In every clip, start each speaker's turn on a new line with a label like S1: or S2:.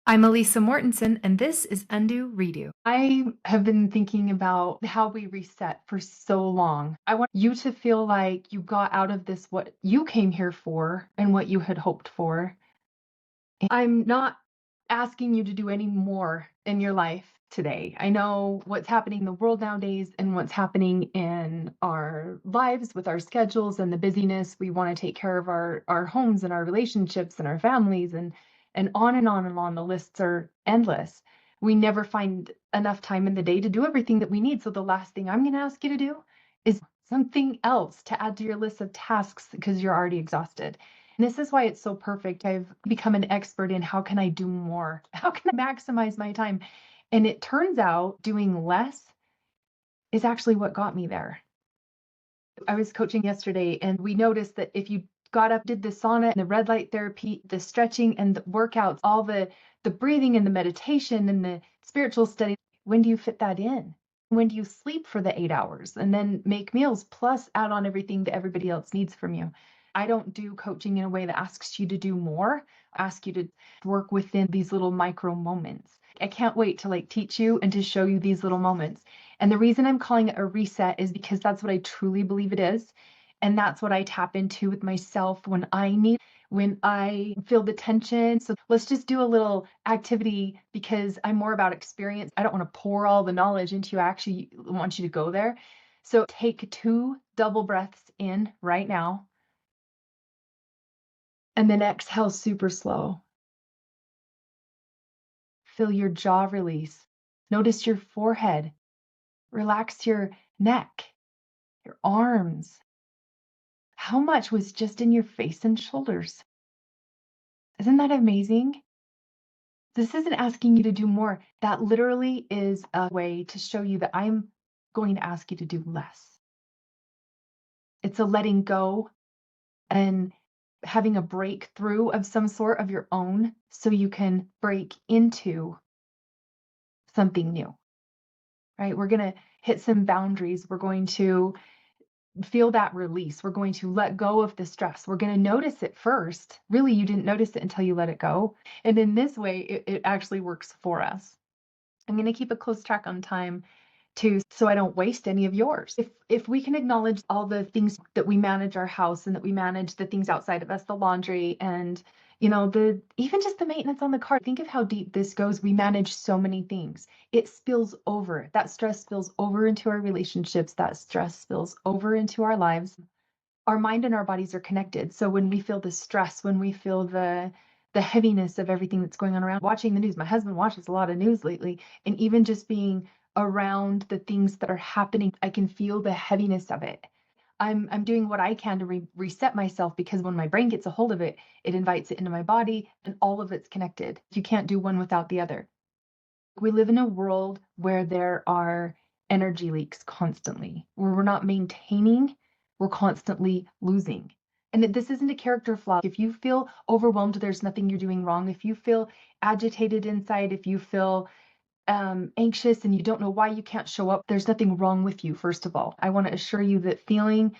S1: I'm Elisa Mortensen, and this is Undo Redo. I have been thinking about how we reset for so long. I want you to feel like you got out of this what you came here for and what you had hoped for. I'm not asking you to do any more in your life today. I know what's happening in the world nowadays and what's happening in our lives with our schedules and the busyness. We want to take care of our homes and our relationships and our families and on and on and on. The lists are endless. We never find enough time in the day to do everything that we need. So the last thing I'm going to ask you to do is something else to add to your list of tasks because you're already exhausted. And this is why it's so perfect. I've become an expert in how can I do more? How can I maximize my time? And it turns out doing less is actually what got me there. I was coaching yesterday and we noticed that if you got up, did the sauna and the red light therapy, the stretching and the workouts, all the breathing and the meditation and the spiritual study, when do you fit that in? When do you sleep for the 8 hours and then make meals plus add on everything that everybody else needs from you? I don't do coaching in a way that asks you to do more, ask you to work within these little micro moments. I can't wait to teach you and to show you these little moments. And the reason I'm calling it a reset is because that's what I truly believe it is. And that's what I tap into with myself when I feel the tension. So let's just do a little activity because I'm more about experience. I don't want to pour all the knowledge into you. I actually want you to go there. So take 2 double breaths in right now and then exhale super slow. Feel your jaw release. Notice your forehead. Relax your neck, your arms. How much was just in your face and shoulders? Isn't that amazing? This isn't asking you to do more. That literally is a way to show you that I'm going to ask you to do less. It's a letting go and having a breakthrough of some sort of your own so you can break into something new, right? We're going to hit some boundaries. We're going to feel that release. We're going to let go of the stress. We're going to notice it first. Really, you didn't notice it until you let it go. And in this way, it actually works for us. I'm going to keep a close track on time too, so I don't waste any of yours. If we can acknowledge all the things that we manage our house and that we manage the things outside of us, the laundry and the even just the maintenance on the car. Think of how deep this goes. We manage so many things. It spills over. That stress spills over into our relationships. That stress spills over into our lives. Our mind and our bodies are connected. So when we feel the stress, when we feel the heaviness of everything that's going on around, watching the news. My husband watches a lot of news lately, and even just being around the things that are happening, I can feel the heaviness of it. I'm doing what I can to reset myself because when my brain gets a hold of it, it invites it into my body and all of it's connected. You can't do one without the other. We live in a world where there are energy leaks constantly, where we're not maintaining, we're constantly losing. And this isn't a character flaw. If you feel overwhelmed, there's nothing you're doing wrong. If you feel agitated inside, if you feel anxious and you don't know why you can't show up, there's nothing wrong with you, first of all. I want to assure you that feeling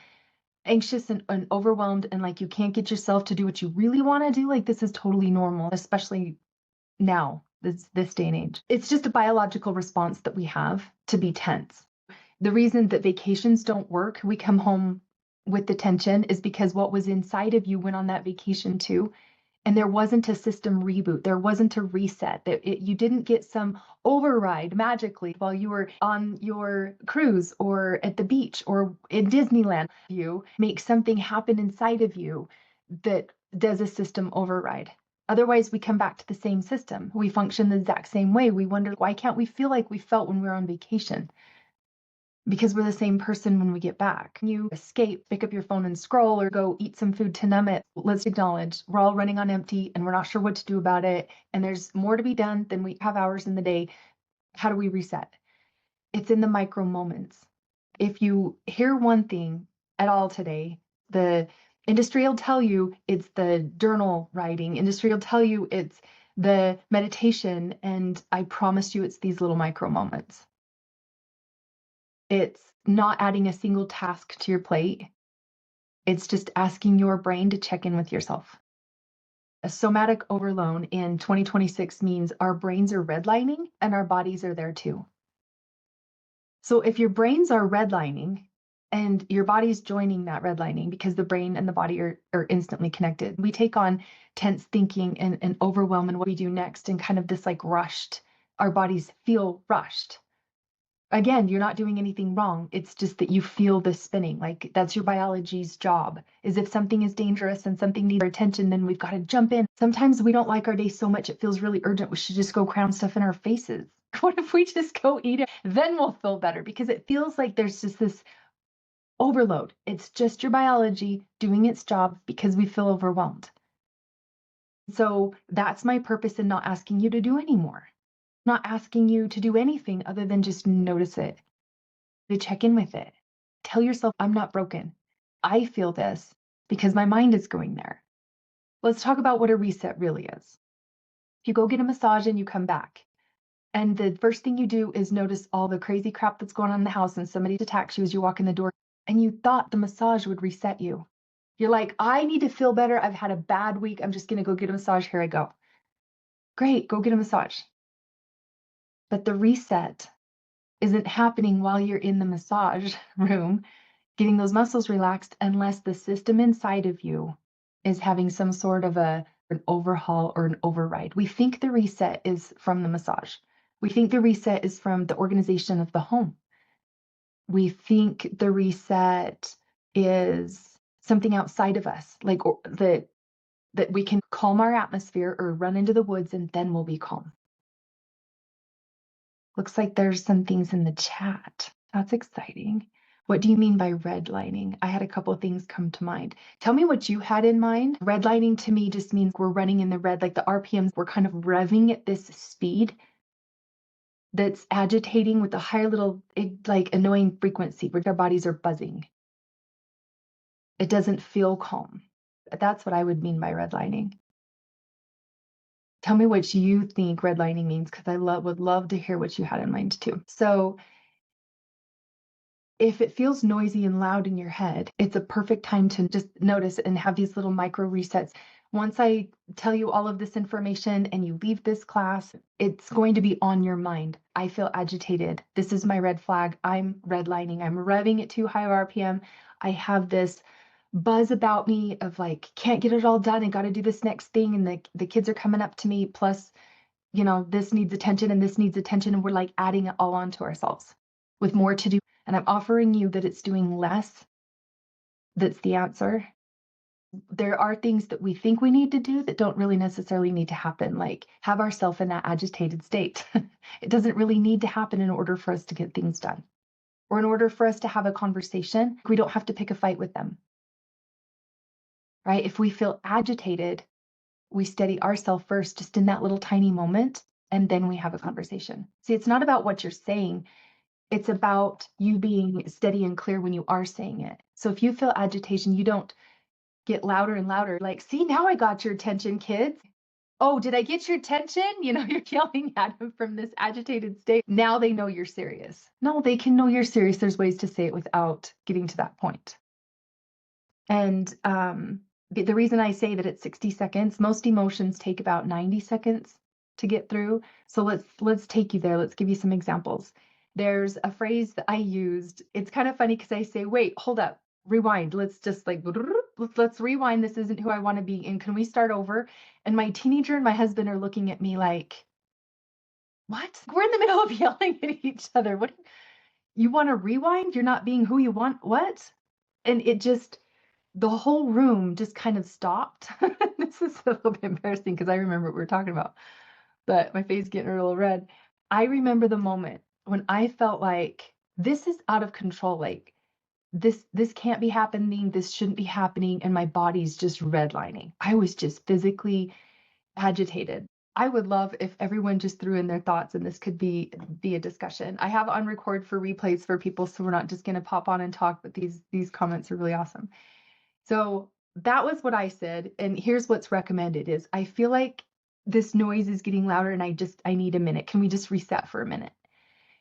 S1: anxious and overwhelmed and like you can't get yourself to do what you really want to do, this is totally normal, especially now, this day and age. It's just a biological response that we have to be tense. The reason that vacations don't work, we come home with the tension, is because what was inside of you went on that vacation too. And there wasn't a system reboot. There wasn't a reset. You didn't get some override magically while you were on your cruise or at the beach or in Disneyland. You make something happen inside of you that does a system override. Otherwise, we come back to the same system. We function the exact same way. We wonder, why can't we feel like we felt when we were on vacation? Because we're the same person when we get back. You escape, pick up your phone and scroll or go eat some food to numb it. Let's acknowledge we're all running on empty and we're not sure what to do about it. And there's more to be done than we have hours in the day. How do we reset? It's in the micro moments. If you hear one thing at all today, the industry will tell you it's the journal writing. Industry will tell you it's the meditation. And I promise you it's these little micro moments. It's not adding a single task to your plate. It's just asking your brain to check in with yourself. A somatic overload in 2026 means our brains are redlining and our bodies are there too. So if your brains are redlining and your body's joining that redlining because the brain and the body are instantly connected, we take on tense thinking and overwhelm and what we do next and kind of this like rushed, our bodies feel rushed. Again, you're not doing anything wrong. It's just that you feel this spinning. Like that's your biology's job. Is if something is dangerous and something needs our attention, then we've got to jump in. Sometimes we don't like our day so much it feels really urgent. We should just go cram stuff in our faces. What if we just go eat it? Then we'll feel better because it feels like there's just this overload. It's just your biology doing its job because we feel overwhelmed. So that's my purpose in not asking you to do anymore. Not asking you to do anything other than just notice it, to check in with it. Tell yourself, I'm not broken. I feel this because my mind is going there. Let's talk about what a reset really is. You go get a massage and you come back. And the first thing you do is notice all the crazy crap that's going on in the house and somebody attacks you as you walk in the door. And you thought the massage would reset you. You're like, I need to feel better. I've had a bad week. I'm just going to go get a massage. Here I go. Great, go get a massage. But the reset isn't happening while you're in the massage room getting those muscles relaxed unless the system inside of you is having some sort of an overhaul or an override. We think the reset is from the massage. We think the reset is from the organization of the home. We think the reset is something outside of us, like that we can calm our atmosphere or run into the woods and then we'll be calm. Looks like there's some things in the chat. That's exciting. What do you mean by redlining? I had a couple of things come to mind. Tell me what you had in mind. Redlining to me just means we're running in the red, like the RPMs, we're kind of revving at this speed that's agitating with a higher little, like annoying frequency where our bodies are buzzing. It doesn't feel calm. That's what I would mean by redlining. Tell me what you think redlining means, because I would love to hear what you had in mind too. So if it feels noisy and loud in your head, it's a perfect time to just notice and have these little micro resets. Once I tell you all of this information and you leave this class, it's going to be on your mind. I feel agitated. This is my red flag. I'm redlining. I'm revving at too high of RPM. I have this buzz about me of like, can't get it all done. I got to do this next thing. And the kids are coming up to me. Plus, this needs attention and this needs attention. And we're like adding it all onto ourselves with more to do. And I'm offering you that it's doing less. That's the answer. There are things that we think we need to do that don't really necessarily need to happen, like have ourselves in that agitated state. It doesn't really need to happen in order for us to get things done. Or in order for us to have a conversation, we don't have to pick a fight with them. Right? If we feel agitated, we steady ourselves first, just in that little tiny moment, and then we have a conversation. See, it's not about what you're saying. It's about you being steady and clear when you are saying it. So if you feel agitation, you don't get louder and louder. Like, see, now I got your attention, kids. Oh, did I get your attention? You're yelling at them from this agitated state. Now they know you're serious. No, they can know you're serious. There's ways to say it without getting to that point. And the reason I say that it's 60 seconds, most emotions take about 90 seconds to get through. So let's take you there. Let's give you some examples. There's a phrase that I used. It's kind of funny because I say, wait, hold up, rewind. Let's just like, let's rewind. This isn't who I want to be. And can we start over? And my teenager and my husband are looking at me like, what? We're in the middle of yelling at each other. What? You want to rewind? You're not being who you want? What? And the whole room just kind of stopped. This is a little bit embarrassing because I remember what we were talking about, but my face getting a little red. I remember the moment when I felt like this is out of control. Like this can't be happening. This shouldn't be happening. And my body's just redlining. I was just physically agitated. I would love if everyone just threw in their thoughts and this could be a discussion. I have on record for replays for people, so we're not just going to pop on and talk, but these comments are really awesome. So that was what I said. And here's what's recommended is I feel like this noise is getting louder and I need a minute. Can we just reset for a minute?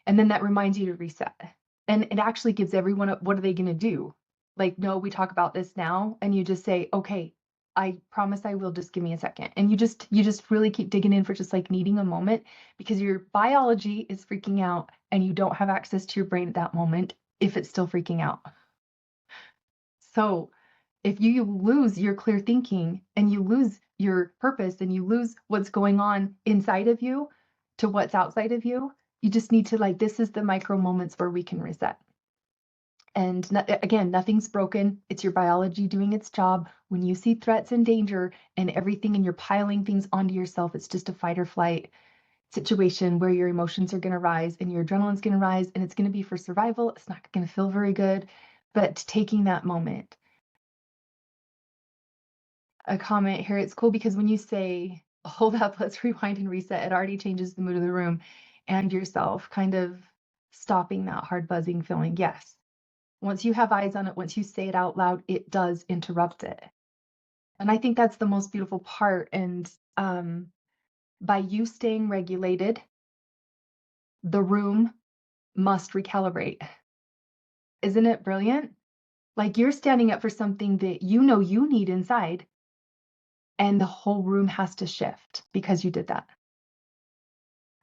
S1: And then that reminds you to reset. And it actually gives everyone what are they going to do? Like, no, we talk about this now. And you just say, okay, I promise I will, just give me a second. And you just really keep digging in for just like needing a moment because your biology is freaking out and you don't have access to your brain at that moment if it's still freaking out. So if you lose your clear thinking and you lose your purpose and you lose what's going on inside of you to what's outside of you, you just need to like, this is the micro moments where we can reset. And again, nothing's broken. It's your biology doing its job. When you see threats and danger and everything and you're piling things onto yourself, it's just a fight or flight situation where your emotions are going to rise and your adrenaline's going to rise and it's going to be for survival. It's not going to feel very good. But taking that moment, a comment here, it's cool because when you say, hold up, let's rewind and reset, it already changes the mood of the room and yourself, kind of stopping that hard buzzing feeling. Yes. Once you have eyes on it, once you say it out loud, it does interrupt it. And I think that's the most beautiful part. And by you staying regulated, the room must recalibrate. Isn't it brilliant? Like you're standing up for something that you know you need inside, and the whole room has to shift because you did that.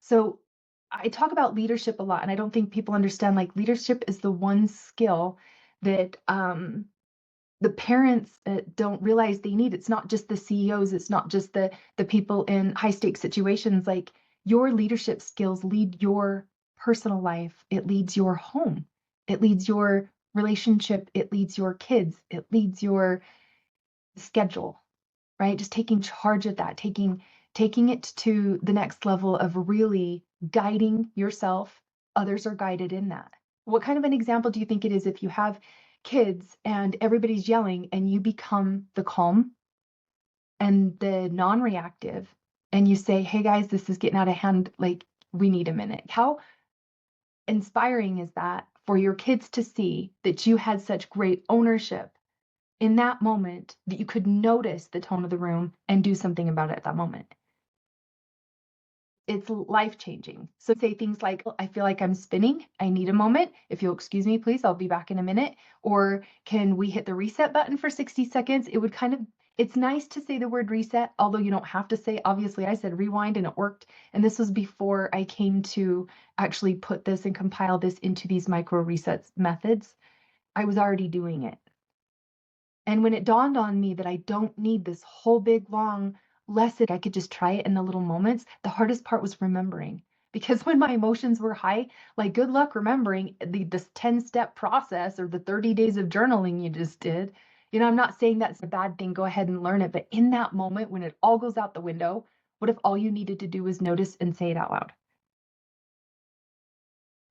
S1: So I talk about leadership a lot, and I don't think people understand like leadership is the one skill that the parents don't realize they need. It's not just the CEOs, it's not just the people in high stakes situations. Like your leadership skills lead your personal life, it leads your home, it leads your relationship, it leads your kids, it leads your schedule, right? Just taking charge of that, taking it to the next level of really guiding yourself. Others are guided in that. What kind of an example do you think it is if you have kids and everybody's yelling and you become the calm and the non-reactive and you say, hey guys, this is getting out of hand, like we need a minute? How inspiring is that for your kids to see that you had such great ownership in that moment that you could notice the tone of the room and do something about it at that moment? It's life changing. So say things like, "Oh, I feel like I'm spinning. I need a moment. If you'll excuse me, please, I'll be back in a minute." Or can we hit the reset button for 60 seconds? It would kind of, it's nice to say the word reset, although you don't have to say, obviously I said rewind and it worked. And this was before I came to actually put this and compile this into these micro resets methods. I was already doing it. And when it dawned on me that I don't need this whole big long lesson, I could just try it in the little moments. The hardest part was remembering. Because when my emotions were high, like good luck remembering this 10-step process or the 30 days of journaling you just did. You know, I'm not saying that's a bad thing. Go ahead and learn it. But in that moment, when it all goes out the window, what if all you needed to do was notice and say it out loud?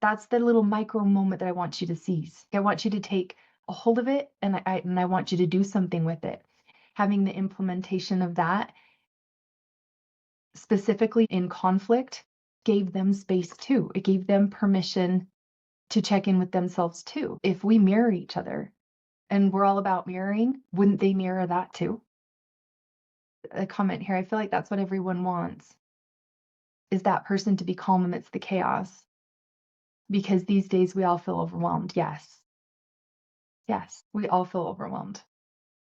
S1: That's the little micro moment that I want you to seize. I want you to take a hold of it and I want you to do something with it. Having the implementation of that specifically in conflict gave them space too. It gave them permission to check in with themselves too. If we mirror each other and we're all about mirroring, wouldn't they mirror that too? A comment here, I feel like that's what everyone wants, is that person to be calm amidst the chaos. Because these days we all feel overwhelmed. Yes. Yes, we all feel overwhelmed.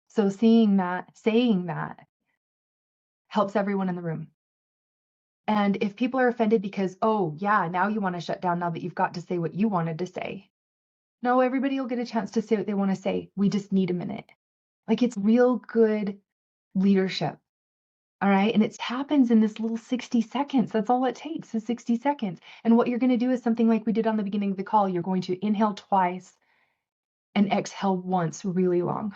S1: So seeing that, saying that helps everyone in the room. And if people are offended because, oh, yeah, now you want to shut down now that you've got to say what you wanted to say. No, everybody will get a chance to say what they want to say. We just need a minute. Like it's real good leadership. All right. And it happens in this little 60 seconds. That's all it takes is 60 seconds. And what you're going to do is something like we did on the beginning of the call. You're going to inhale twice and exhale once really long.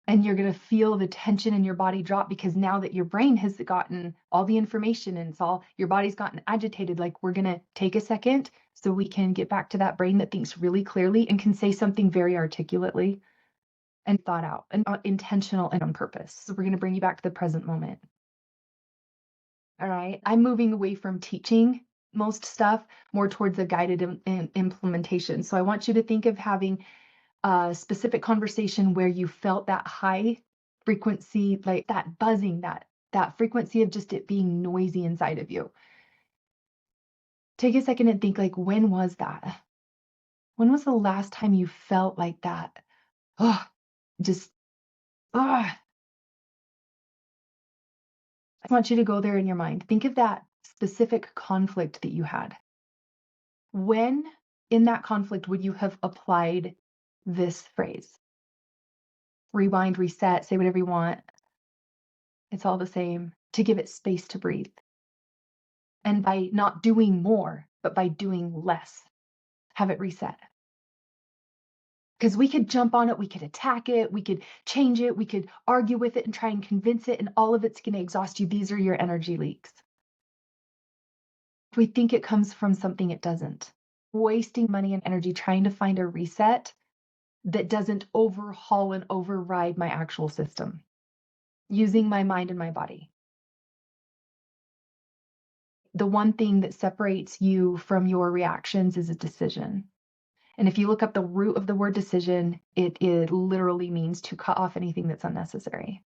S1: And you're going to feel the tension in your body drop because now that your brain has gotten all the information and it's all your body's gotten agitated, like we're going to take a second so we can get back to that brain that thinks really clearly and can say something very articulately and thought out and intentional and on purpose. So we're going to bring you back to the present moment. All right. I'm moving away from teaching most stuff more towards a guided implementation. So I want you to think of having a specific conversation where you felt that high frequency, like that buzzing, that frequency of just it being noisy inside of you. Take a second and think like, when was that? When was the last time you felt like that? Oh, just Ugh, I want you to go there in your mind. Think of that specific conflict that you had. When in that conflict would you have applied this phrase? Rewind, reset, say whatever you want. It's all the same to give it space to breathe. And by not doing more, but by doing less, have it reset. Because we could jump on it, we could attack it, we could change it, we could argue with it and try and convince it, and all of it's going to exhaust you. These are your energy leaks. If we think it comes from something, it doesn't. Wasting money and energy trying to find a reset that doesn't overhaul and override my actual system, using my mind and my body. The one thing that separates you from your reactions is a decision. And if you look up the root of the word decision, it literally means to cut off anything that's unnecessary.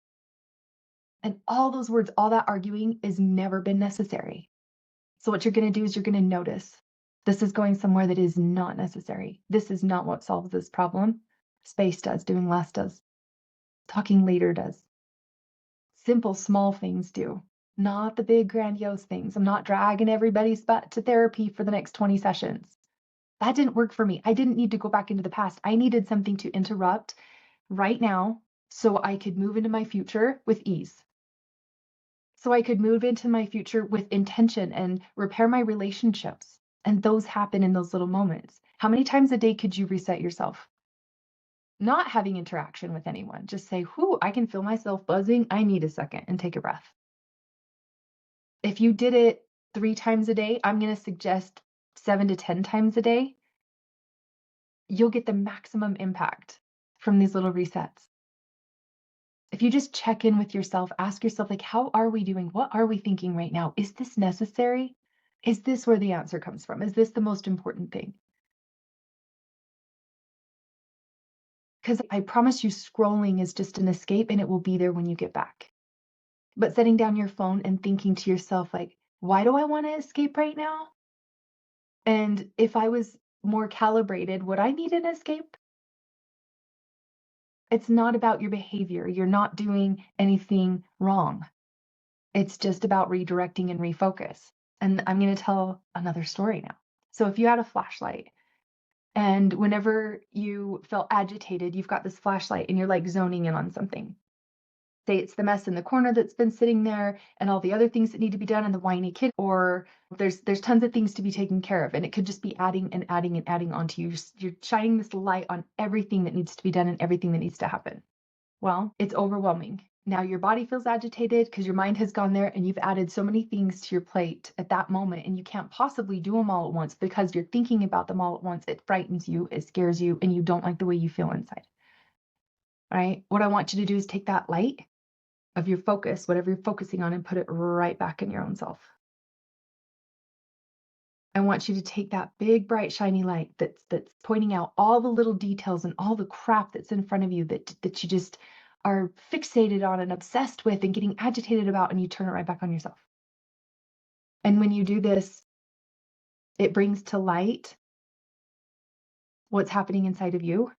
S1: And all those words, all that arguing has never been necessary. So what you're going to do is you're going to notice this is going somewhere that is not necessary. This is not what solves this problem. Space does, doing less does, talking later does. Simple, small things do, not the big, grandiose things. I'm not dragging everybody's butt to therapy for the next 20 sessions. That didn't work for me. I didn't need to go back into the past. I needed something to interrupt right now so I could move into my future with ease. So I could move into my future with intention and repair my relationships. And those happen in those little moments. How many times a day could you reset yourself? Not having interaction with anyone. Just say, whoo, I can feel myself buzzing. I need a second and take a breath. If you did it 3 times a day, I'm going to suggest 7 to 10 times a day. You'll get the maximum impact from these little resets. If you just check in with yourself, ask yourself, like, how are we doing? What are we thinking right now? Is this necessary? Is this where the answer comes from? Is this the most important thing? Because I promise you, scrolling is just an escape and it will be there when you get back. But setting down your phone and thinking to yourself, like, why do I want to escape right now? And if I was more calibrated, would I need an escape? It's not about your behavior. You're not doing anything wrong. It's just about redirecting and refocus. And I'm going to tell another story now. So if you had a flashlight and whenever you felt agitated, you've got this flashlight and you're like zoning in on something. Say it's the mess in the corner that's been sitting there and all the other things that need to be done and the whiny kid, or there's tons of things to be taken care of and it could just be adding and adding and adding onto you. You're shining this light on everything that needs to be done and everything that needs to happen. Well, it's overwhelming. Now your body feels agitated because your mind has gone there and you've added so many things to your plate at that moment and you can't possibly do them all at once because you're thinking about them all at once. It frightens you, it scares you, and you don't like the way you feel inside. Right? What I want you to do is take that light of your focus, whatever you're focusing on, and put it right back in your own self. I want you to take that big, bright, shiny light that's pointing out all the little details and all the crap that's in front of you that you just are fixated on and obsessed with and getting agitated about, and you turn it right back on yourself. And when you do this, it brings to light what's happening inside of you.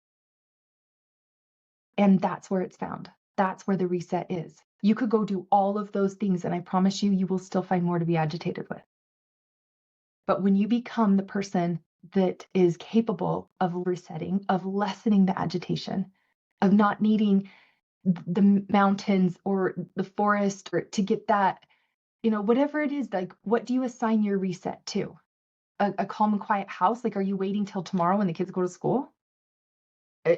S1: And that's where it's found. That's where the reset is. You could go do all of those things, and I promise you, you will still find more to be agitated with. But when you become the person that is capable of resetting, of lessening the agitation, of not needing the mountains or the forest or to get that, whatever it is, like, what do you assign your reset to? A calm and quiet house? Like, are you waiting till tomorrow when the kids go to school?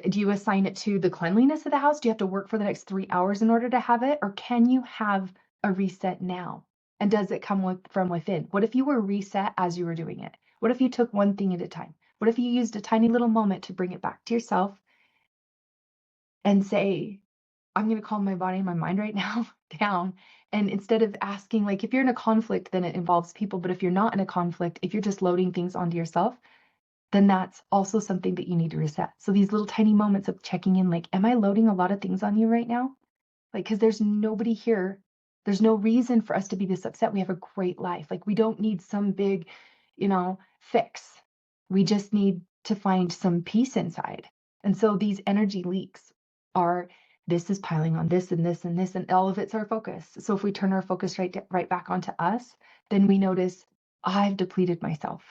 S1: Do you assign it to the cleanliness of the house? Do you have to work for the next 3 hours in order to have it? Or can you have a reset now? And does it come from within? What if you were reset as you were doing it? What if you took one thing at a time? What if you used a tiny little moment to bring it back to yourself and say, I'm going to calm my body and my mind right now down. And instead of asking, like, if you're in a conflict, then it involves people. But if you're not in a conflict, if you're just loading things onto yourself, then that's also something that you need to reset. So these little tiny moments of checking in, like, am I loading a lot of things on you right now? Like, because there's nobody here. There's no reason for us to be this upset. We have a great life. Like, we don't need some big, fix. We just need to find some peace inside. And so these energy leaks are this is piling on this and this and this, and all of it's our focus. So if we turn our focus right back onto us, then we notice I've depleted myself.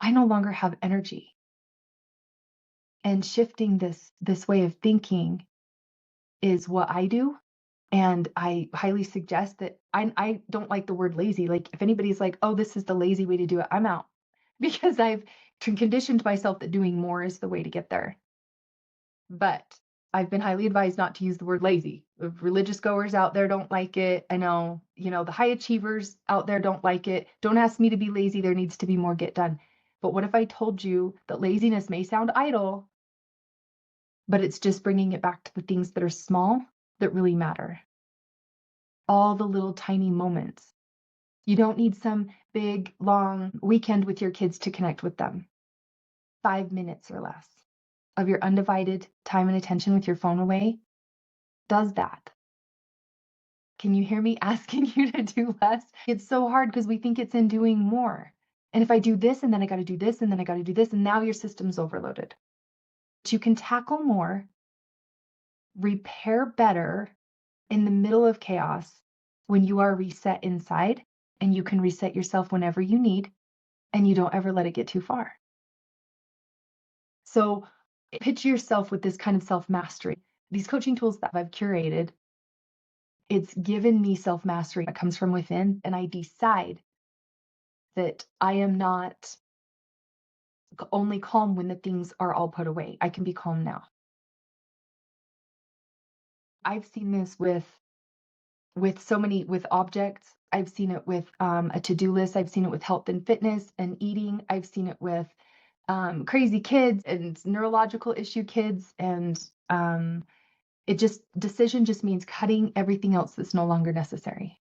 S1: I no longer have energy. And shifting this way of thinking is what I do. And I highly suggest that I don't like the word lazy. Like if anybody's like, oh, this is the lazy way to do it, I'm out because I've conditioned myself that doing more is the way to get there. But I've been highly advised not to use the word lazy. If religious goers out there don't like it. I know, the high achievers out there don't like it. Don't ask me to be lazy. There needs to be more get done. But what if I told you that laziness may sound idle, but it's just bringing it back to the things that are small that really matter? All the little tiny moments. You don't need some big, long weekend with your kids to connect with them. 5 minutes or less of your undivided time and attention with your phone away does that. Can you hear me asking you to do less? It's so hard because we think it's in doing more. And if I do this, and then I got to do this, and then I got to do this, and now your system's overloaded. But you can tackle more, repair better in the middle of chaos when you are reset inside, and you can reset yourself whenever you need, and you don't ever let it get too far. So picture yourself with this kind of self-mastery. These coaching tools that I've curated, it's given me self-mastery that comes from within, and I decide that I am not only calm when the things are all put away. I can be calm now. I've seen this with so many with objects. I've seen it with a to-do list. I've seen it with health and fitness and eating. I've seen it with crazy kids and neurological issue kids. And decision just means cutting everything else that's no longer necessary.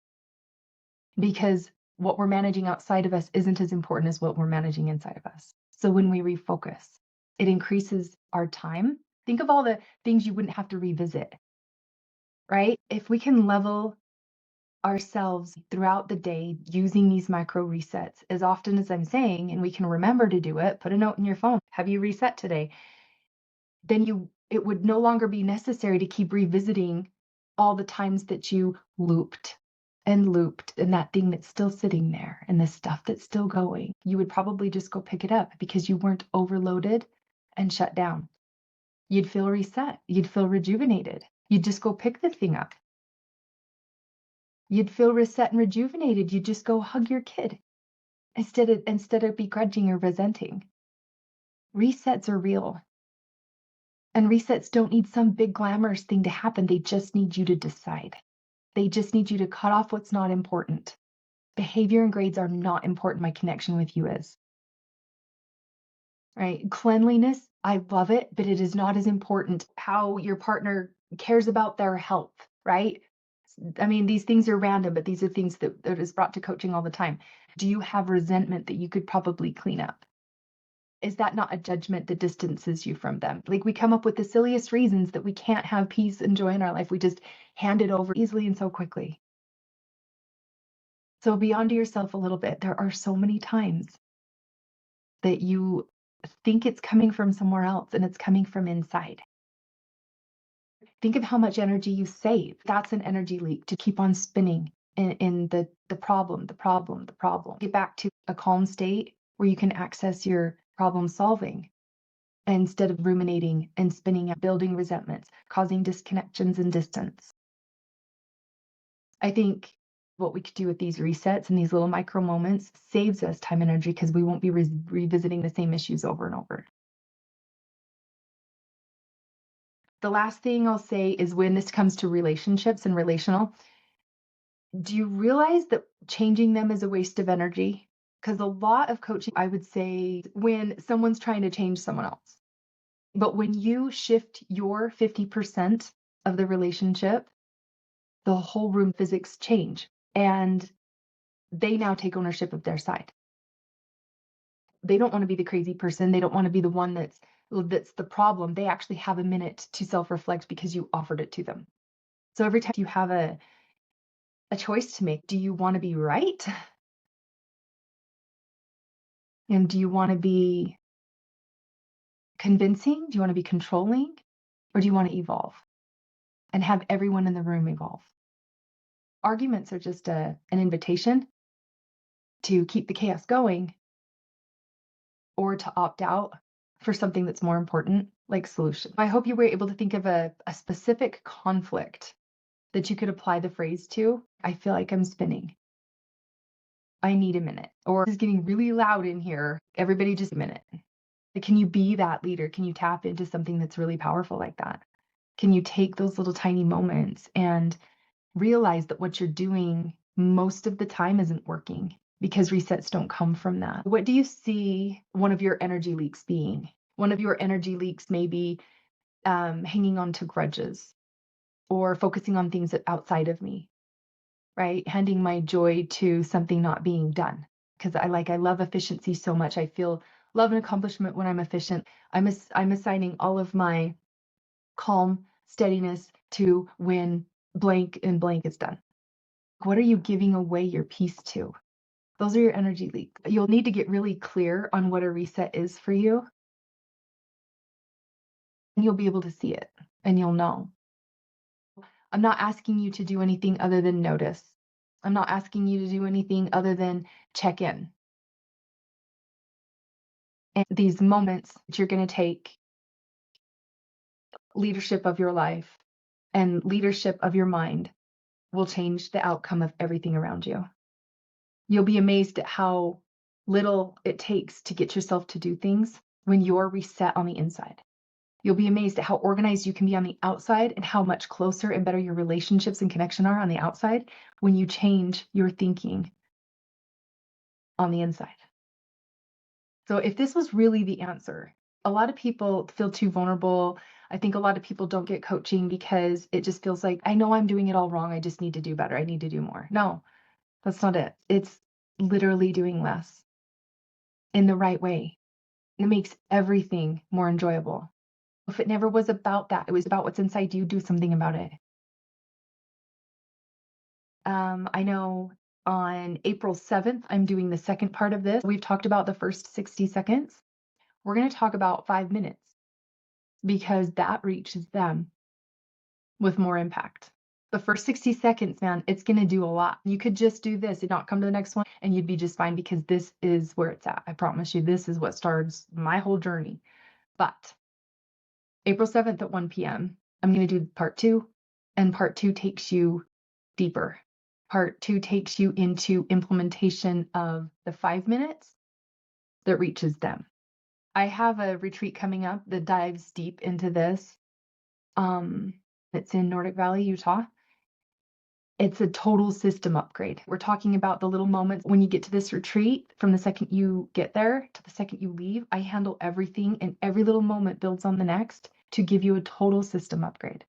S1: Because what we're managing outside of us isn't as important as what we're managing inside of us. So when we refocus, it increases our time. Think of all the things you wouldn't have to revisit, right? If we can level ourselves throughout the day using these micro resets as often as I'm saying, and we can remember to do it, put a note in your phone, have you reset today? Then it would no longer be necessary to keep revisiting all the times that you looped and looped and that thing that's still sitting there and the stuff that's still going. You would probably just go pick it up because you weren't overloaded and shut down. You'd feel reset. You'd feel rejuvenated. You'd just go pick the thing up. You'd feel reset and rejuvenated. You'd just go hug your kid instead of begrudging or resenting. Resets are real. And resets don't need some big glamorous thing to happen. They just need you to decide. They just need you to cut off what's not important. Behavior and grades are not important. My connection with you is. Right? Cleanliness, I love it, but it is not as important how your partner cares about their health, right? I mean, these things are random, but these are things that is brought to coaching all the time. Do you have resentment that you could probably clean up? Is that not a judgment that distances you from them? Like we come up with the silliest reasons that we can't have peace and joy in our life. We just hand it over easily and so quickly. So be onto yourself a little bit. There are so many times that you think it's coming from somewhere else and it's coming from inside. Think of how much energy you save. That's an energy leak to keep on spinning in the problem, the problem, the problem. Get back to a calm state where you can access your problem solving instead of ruminating and spinning out, building resentments, causing disconnections and distance. I think what we could do with these resets and these little micro moments saves us time and energy because we won't be revisiting the same issues over and over. The last thing I'll say is when this comes to relationships and relational, do you realize that changing them is a waste of energy? Because a lot of coaching, I would say, when someone's trying to change someone else. But when you shift your 50% of the relationship, the whole room physics change and they now take ownership of their side. They don't want to be the crazy person. They don't want to be the one that's the problem. They actually have a minute to self-reflect because you offered it to them. So every time you have a choice to make, do you want to be right? And do you want to be convincing? Do you want to be controlling? Or do you want to evolve? and have everyone in the room evolve. Arguments are just an invitation to keep the chaos going or to opt out for something that's more important, like solution. I hope you were able to think of a specific conflict that you could apply the phrase to. I feel like I'm spinning. I need a minute. Or it's getting really loud in here. Everybody just a minute. Can you be that leader? Can you tap into something that's really powerful like that? Can you take those little tiny moments and realize that what you're doing most of the time isn't working because resets don't come from that? What do you see one of your energy leaks being? One of your energy leaks may be hanging on to grudges or focusing on things that outside of me, right? Handing my joy to something not being done. Because I love efficiency so much. I feel love and accomplishment when I'm efficient. I'm assigning all of my calm, steadiness to when blank and blank is done. What are you giving away your peace to? Those are your energy leaks. You'll need to get really clear on what a reset is for you. And you'll be able to see it and you'll know. I'm not asking you to do anything other than notice. I'm not asking you to do anything other than check in. And these moments that you're going to take leadership of your life and leadership of your mind will change the outcome of everything around you. You'll be amazed at how little it takes to get yourself to do things when you're reset on the inside. You'll be amazed at how organized you can be on the outside and how much closer and better your relationships and connection are on the outside when you change your thinking on the inside. So if this was really the answer, a lot of people feel too vulnerable. I think a lot of people don't get coaching because it just feels like, I know I'm doing it all wrong. I just need to do better. I need to do more. No, that's not it. It's literally doing less in the right way. It makes everything more enjoyable. If it never was about that, it was about what's inside you, do something about it. I know on April 7th, I'm doing the second part of this. We've talked about the first 60 seconds. We're going to talk about 5 minutes because that reaches them with more impact. The first 60 seconds, man, it's going to do a lot. You could just do this and not come to the next one and you'd be just fine because this is where it's at. I promise you, this is what starts my whole journey. But April 7th at 1 p.m., I'm going to do part 2, and part 2 takes you deeper. Part 2 takes you into implementation of the 5 minutes that reaches them. I have a retreat coming up that dives deep into this. It's in Nordic Valley, Utah. It's a total system upgrade. We're talking about the little moments when you get to this retreat, from the second you get there to the second you leave. I handle everything, and every little moment builds on the next to give you a total system upgrade.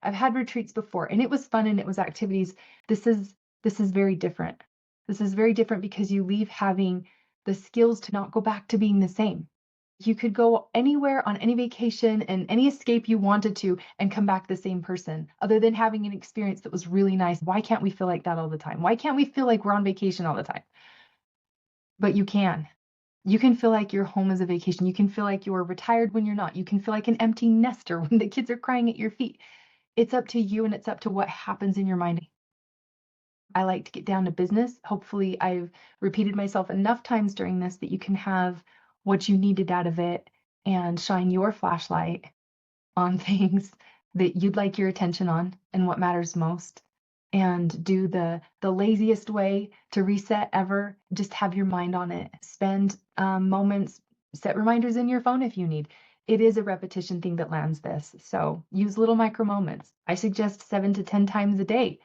S1: I've had retreats before and it was fun and it was activities. This is very different. This is very different because you leave having the skills to not go back to being the same. You could go anywhere on any vacation and any escape you wanted to and come back the same person, other than having an experience that was really nice. Why can't we feel like that all the time? Why can't we feel like we're on vacation all the time? But you can. You can feel like your home is a vacation. You can feel like you're retired when you're not. You can feel like an empty nester when the kids are crying at your feet. It's up to you and it's up to what happens in your mind. I like to get down to business. Hopefully, I've repeated myself enough times during this that you can have what you needed out of it and shine your flashlight on things that you'd like your attention on and what matters most. And do the laziest way to reset ever. Just have your mind on it. Spend moments, set reminders in your phone if you need. It is a repetition thing that lands this. So use little micro moments. I suggest 7 to 10 times a day.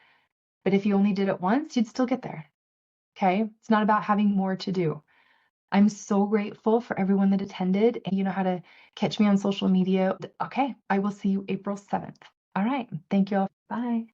S1: But if you only did it once, you'd still get there. Okay? It's not about having more to do. I'm so grateful for everyone that attended. And you know how to catch me on social media. Okay, I will see you April 7th. All right. Thank you all. Bye.